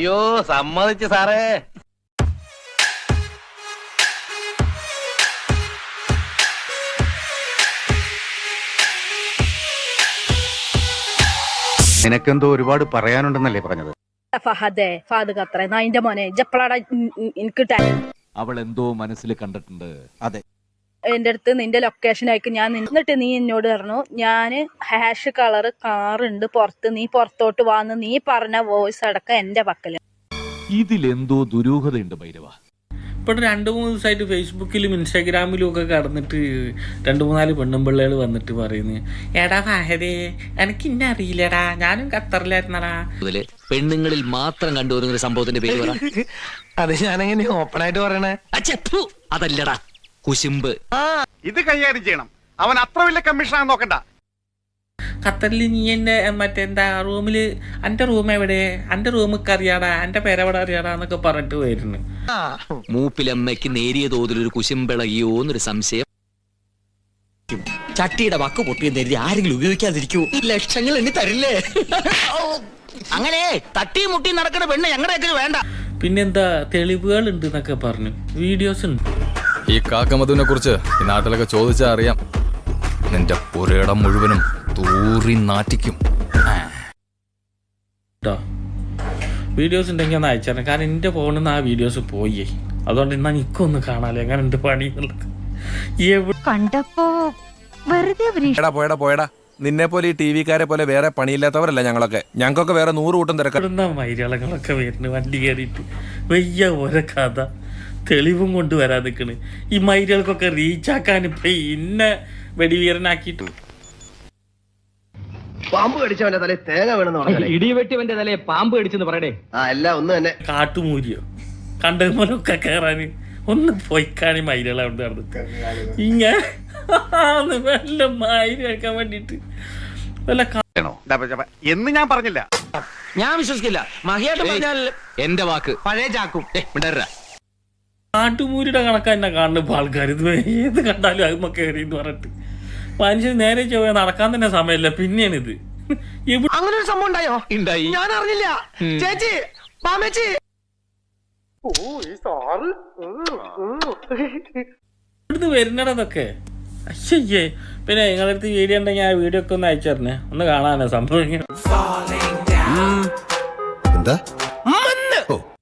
അയ്യോ സമ്മതിച്ചു സാറേ. നിനക്കെന്തോ ഒരുപാട് പറയാനുണ്ടെന്നല്ലേ പറഞ്ഞത്? ഫഹദ് ഖത്ര അതിന്റെ മോനെ ജപ്പളാടാ എനിക്ക് അവൾ എന്തോ മനസ്സിൽ കണ്ടിട്ടുണ്ട്. അതെ, എന്റെ അടുത്ത് നിന്റെ ലൊക്കേഷൻ അയക്കും ഞാൻ. എന്നിട്ട് നീ എന്നോട് പറഞ്ഞു ഞാന് ഹാഷ് കളർ കാറുണ്ട് പുറത്ത്, നീ പുറത്തോട്ട് വാന്ന് നീ പറഞ്ഞ വോയിസ് അടക്കം എന്റെ പക്കല്. ഇതിലെന്തോ ദുരൂഹതയുണ്ട് ഭൈരവ. ഇപ്പോൾ 2-3 ദിവസമായിട്ട് ഫേസ്ബുക്കിലും ഇൻസ്റ്റാഗ്രാമിലും ഒക്കെ കടന്നിട്ട് 2-3 പെണ്ണുമ്പിള്ളകൾ വന്നിട്ട് പറയുന്നു, എടാ ഫഹദേ എനിക്ക് ഇന്നെ അറിയില്ലടാ, ഞാനും ഖത്തറിലായിരുന്നടാ. പെണ്ണുങ്ങളിൽ മാത്രം കണ്ടുവരുന്ന സംഭവത്തിന്റെ പേര് പറ. അത് ഞാനെങ്ങനെ ഓപ്പൺ ആയിട്ട് പറയണേ? അതല്ലടാ കുശുമ്പ്. ഇത് കൈകാര്യം ചെയ്യണം. അവൻ അത്ര വലിയ കമ്മീഷനാണെന്ന് നോക്കണ്ട. ഖത്തറിൽ നീ എന്റെ മറ്റെന്താ റൂമില് എന്റെ റൂം എവിടെ, എന്റെ റൂമൊക്കെ അറിയാടാ, എന്റെ പേരെവിടെ അറിയാടാ എന്നൊക്കെ പറഞ്ഞിട്ട് വരുന്നു. മൂപ്പിലമ്മയ്ക്ക് നേരിയ തോതിലൊരു കുശുമ്പിളകിയോന്നൊരു സംശയം. ചട്ടിയുടെ വക്ക് പൊട്ടിയെന്ന് കരുതി ആരെങ്കിലും ഉപയോഗിക്കാതിരിക്കൂ. ലക്ഷങ്ങൾ എണ്ണി തരില്ലേ? അങ്ങനെ തട്ടി മുട്ടി നടക്കുന്ന പെണ്ണ് ഞങ്ങളുടെയൊക്കെ വേണ്ട. പിന്നെന്താ തെളിവുകൾ ഉണ്ട് എന്നൊക്കെ പറഞ്ഞു, വീഡിയോസ് ഉണ്ട്. ഈ കാക്കമധുവിനെ കുറിച്ച് ഈ നാട്ടിലൊക്കെ ചോദിച്ചാൽ അറിയാം. നിന്റെ പുരയിടം മുഴുവനും തൂറി നാറ്റിക്കും കേട്ടോ. വീഡിയോസ് ഉണ്ടെങ്കിൽ ഒന്ന് അയച്ചാൽ, കാരണം എൻ്റെ ഫോണിൽ നിന്ന് ആ വീഡിയോസ് പോയി. അതുകൊണ്ട് എന്നാ എനിക്കൊന്ന് കാണാലോ എങ്ങനെ ഉണ്ട് പണി എന്നുള്ളത്. കണ്ടപ്പോ വെറുതെ പോയടാ. നിന്നെ പോലെ ഈ ടി വിക്കാരെ പോലെ വേറെ പണിയില്ലാത്തവരല്ല ഞങ്ങളൊക്കെ. ഞങ്ങൾക്കൊക്കെ വേറെ 100 കൂട്ടം തിരക്കാം. ഇവിടുന്ന മൈരളങ്ങളൊക്കെ വരുന്നു വണ്ടി കയറിയിട്ട് വയ്യ ഓരോ കഥ തെളിവും കൊണ്ട് വരാൻ നിൽക്കണ്. ഈ മൈരകൾക്കൊക്കെ റീച്ചാക്കാൻ ഇപ്പൊ ഇന്ന വെടിവീരനാക്കിയിട്ട് പാമ്പ് കടിച്ചവന്റെ തലയിൽ തേങ്ങ വേണമെന്ന് പറഞ്ഞാലേ ഇടിവെട്ടിവന്റെ തലയെ പാമ്പ് കടിച്ചെന്ന് പറയടേ. എല്ലാം ഒന്ന് തന്നെ. കാട്ടുമൂരിയോ കണ്ടമലൊക്കെ കയറാന് ഒന്ന് പോയിക്കാണി മൈരള കൊണ്ട് നടന്നിട്ട് ഇങ്ങനെ വല്ല മൈര കേൾക്കാൻ വേണ്ടിട്ട് വല്ല എന്ന് ഞാൻ പറഞ്ഞില്ല. ഞാൻ വിശ്വസിക്കില്ല. മഹിയായിട്ട് പറഞ്ഞാൽ എന്റെ വാക്ക് പഴയ ചാക്കും. കാട്ടുമൂരിയുടെ കണക്കാ എന്നെ കാണുന്ന ആൾക്കാർ ഇത് ഏത് കണ്ടാലും അതുമ്മ കയറി എന്ന് പറഞ്ഞിട്ട് മനുഷ്യൻ നേരെ ചൊവ്വ നടക്കാൻ തന്നെ സമയമില്ല. പിന്നെയാണ് ഇത് അങ്ങനെ ഒരു സംഭവം ഉണ്ടായോ? ഉണ്ടായി. ഞാൻ അറിഞ്ഞില്ല. ചേച്ചി മാമേച്ചി ഇവിടുന്ന് വരുന്നതൊക്കെ അയ്യേ. പിന്നെ നിങ്ങളുടെ അടുത്ത് വീഡിയോ ഉണ്ടെങ്കിൽ ആ വീഡിയോ ഒക്കെ ഒന്ന് അയച്ചു തരണേ, ഒന്ന് കാണാനോ സംഭവം. എന്താ